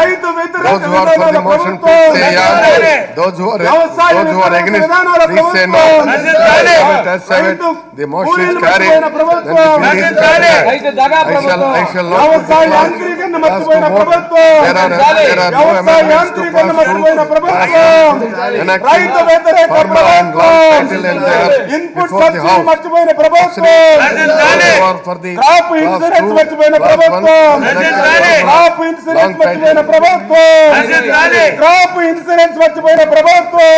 రైతు వ్యతిరేక విధానాల ప్రభుత్వం, those who are against, please say no. The motion is carried. Then the bill is carried. I shall not put the యాంత్రీకరణ మర్చిపోయిన ప్రభుత్వం, there are no amendments to pass through. రైతు వ్యతిరేక ప్రభుత్వం, ఇన్పుట్ సబ్సిడీ మర్చిపోయిన ప్రభుత్వం, క్రాప్ ఇన్సూరెన్స్ మర్చిపోయిన ప్రభుత్వం, క్రాప్ ఇన్సూరెన్స్ మర్చిపోయిన ప్రభుత్వం, క్రాప్ ఇన్సూరెన్స్ మర్చిపోయిన ప్రభుత్వం,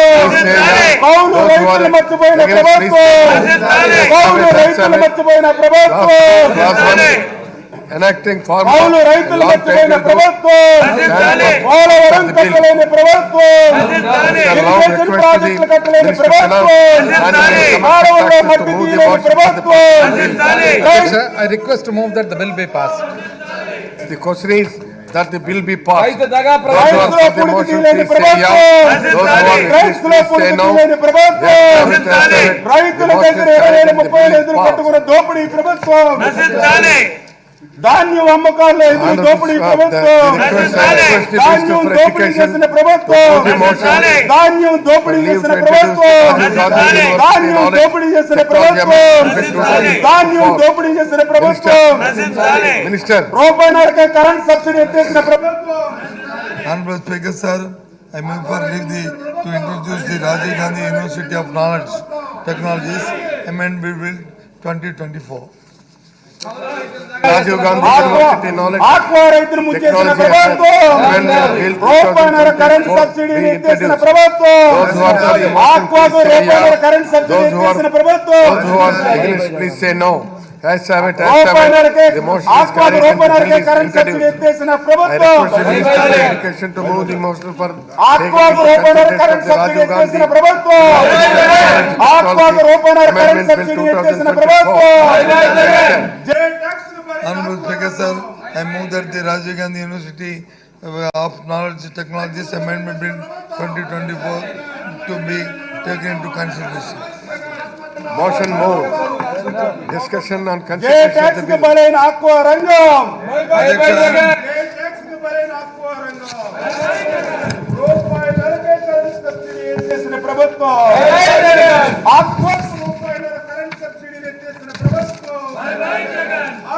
కౌలు రైతులు మర్చిపోయిన ప్రభుత్వం, కౌలు రైతులు మర్చిపోయిన ప్రభుత్వం, enacting కౌలు రైతులు మర్చిపోయిన ప్రభుత్వం, పోలవరం కట్టలేని ప్రభుత్వం, ఇరిగేషన్ ప్రాజెక్టులు కట్టలేని ప్రభుత్వం, కాలువల్లో మట్టి తీయలేని ప్రభుత్వం. I request to move that the bill be passed. The question is that the bill be passed. రైతులో పుణికి తీయలేని ప్రభుత్వం, రైతులో పుణికి తీయలేని ప్రభుత్వం, రైతుల దగ్గర 27-30 ఎదురు కట్టుకున్న దోపిడీ ప్రభుత్వం, ధాన్యం అమ్మకాల్లో ఎదురు దోపిడీ ప్రభుత్వం, ధాన్యం దోపిడీ చేసిన ప్రభుత్వం, ధాన్యం దోపిడీ చేసిన ప్రభుత్వం, ధాన్యం దోపిడీ చేసిన ప్రభుత్వం, ధాన్యం దోపిడీ చేసిన ప్రభుత్వం, Minister, రూపాయన్నరకే కరెంట్ సబ్సిడీ ఎత్తేసిన ప్రభుత్వం. Honorable Speaker, sir, I move for leave to introduce the Rajiv Gandhi University of Knowledge Technologies Amendment Bill 2024. Rajiv Gandhi University Knowledge aqua రైతులు ముంచేసిన ప్రభుత్వం, రూపాయన్నర కరెంట్ సబ్సిడీని ఎత్తేసిన ప్రభుత్వం, ఆక్వాకు రూపాయన్నర కరెంట్ సబ్సిడీ ఎత్తేసిన ప్రభుత్వం, those who are against, please say no. As have it, రూపాయన్నరకే the motion is ఆక్వాకు carried. రూపాయన్నరకే కరెంట్ సబ్సిడీ ఎత్తేసిన I ప్రభుత్వం, request the Minister of Education to move the motion for ఆక్వాకు రూపాయన్నర కరెంట్ సబ్సిడీ ఎత్తేసిన ప్రభుత్వం, ఆక్వాకు రూపాయన్నర కరెంట్ సబ్సిడీ ఎత్తేసిన ప్రభుత్వం. Honorable Speaker, sir, I move that the Rajiv Gandhi University of Knowledge Technologies Amendment Bill 2024 to be taken into consideration. motion moved. Discussion on J consideration of the tax కు bill. బలైన aqua రంగం, రూపాయన్నరకే current subsidy ఎత్తేసిన ప్రభుత్వం, ఆక్వాకు రూపాయన్నర current subsidy ఎత్తేసిన ప్రభుత్వం,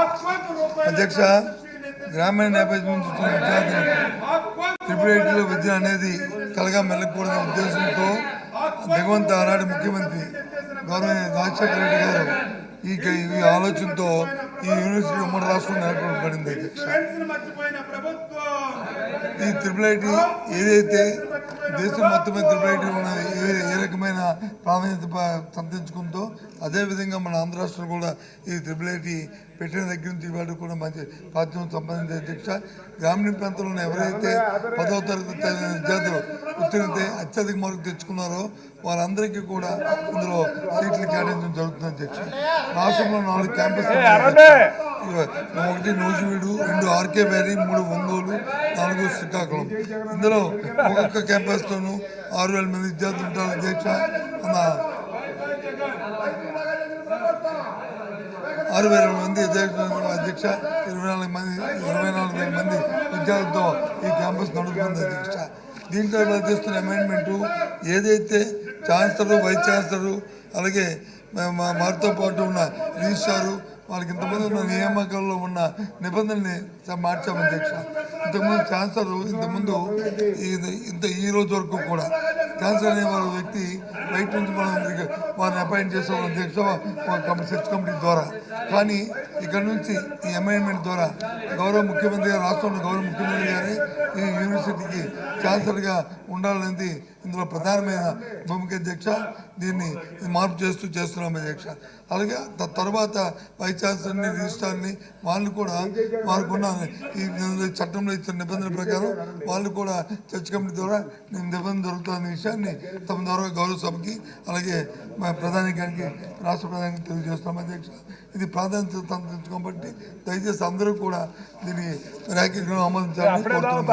ఆక్వాకు రూపాయన్నర అధ్యక్ష, గ్రామీణ నేపథ్యం నుంచి వచ్చిన విద్యార్థులకు ట్రిపుల్ విద్య అనేది కలగా మెల్లకూడదనే ఉద్దేశంతో దిగువంత ఆనాడు ముఖ్యమంత్రి గౌరవ రాజశేఖర రెడ్డి గారు ఈ ఆలోచనతో ఈ యూనివర్సిటీ ఉమ్మడి రాష్ట్రం నెలకొల్పబడింది. అధ్యక్ష, ఈ ట్రిపుల్ ఐటీ ఏదైతే దేశం మొత్తం మీద ట్రిపుల్ ఐటీ ఉన్నది ఏ రకమైన ప్రాధాన్యత సంతరించుకుందో అదేవిధంగా మన ఆంధ్ర రాష్ట్రం కూడా ఈ ట్రిపుల్ ఐటీ పెట్టిన దగ్గర నుంచి ఇవాళ కూడా మంచి ప్రాచుర్యం సంపాదించే. అధ్యక్ష, గ్రామీణ ప్రాంతంలో ఎవరైతే 10వ తరగతి విద్యార్థులు ఉత్తీర్ణత అత్యధిక మార్కులు తెచ్చుకున్నారో వారందరికీ కూడా ఇందులో సీట్లు కేటాయించడం జరుగుతుంది. అధ్యక్ష, రాష్ట్రంలో 4 campus, 1 Nuzvid, 2 RK valley, 3 Ongole, 4 Srikakulam. ఇందులో ఒక్కొక్క క్యాంపస్తోనూ 6,000 మంది విద్యార్థులు ఉంటారు. అధ్యక్ష, 6,000 మంది అధ్యక్ష, 24,000 మంది విద్యార్థులతో ఈ క్యాంపస్ నడుపుతుంది. అధ్యక్ష, దీంట్లో ఇవాళ చేస్తున్న అమెండ్మెంటు ఏదైతే ఛాన్సలరు, వైస్ ఛాన్సలరు అలాగే వారితో పాటు ఉన్న రిజిస్ట్రారు వాళ్ళకి ఇంతమంది ఉన్న నియామకాల్లో ఉన్న నిబంధనల్ని మార్చాము. అధ్యక్ష, ఇంతకుముందు ఛాన్సలర్ ఈ రోజు వరకు కూడా ఛాన్సలర్ అనే వారి వ్యక్తి బయట నుంచి మనం వారిని అపాయింట్ చేసాం. అధ్యక్ష, సెర్చ్ కమిటీ ద్వారా. కానీ ఇక్కడ నుంచి ఈ అమెండ్మెంట్ ద్వారా గౌరవ ముఖ్యమంత్రి గారు, రాష్ట్రంలో గౌరవ ముఖ్యమంత్రి గారే ఈ యూనివర్సిటీకి ఛాన్సలర్గా ఉండాలనేది ఇందులో ప్రధానమైన భూమిక. అధ్యక్ష, దీన్ని మార్పు చేస్తున్నాం. అధ్యక్ష, అలాగే తర్వాత వైస్ ఛాన్సలర్ని, రిజిస్ట్రార్ని వాళ్ళు కూడా వారికి ఈ చట్టంలో ఇచ్చిన నిబంధనల ప్రకారం వాళ్ళు కూడా చర్చ్ కమిటీ ద్వారా నిబంధన జరుగుతున్న విషయాన్ని తమ ద్వారా గౌరవ సభకి అలాగే ప్రధాని గారికి, రాష్ట్ర ప్రధానికి తెలియజేస్తున్నాం. అధ్యక్ష, ఇది ప్రాధాన్యత కాబట్టి దయచేసి అందరూ కూడా దీన్ని ర్యాకెట్ ఆమోదించాలని కోరుతున్నాం.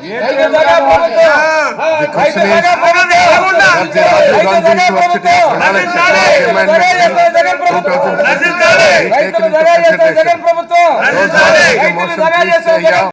The question is that the Rajiv Gandhi ప్రభుత్వం రైతులు దగా చేస్తున్న జగన్ ప్రభుత్వం రైతులు దగా చేస్తున్న జగన్ ప్రభుత్వం రైతులు దగా చేస్తున్న జగన్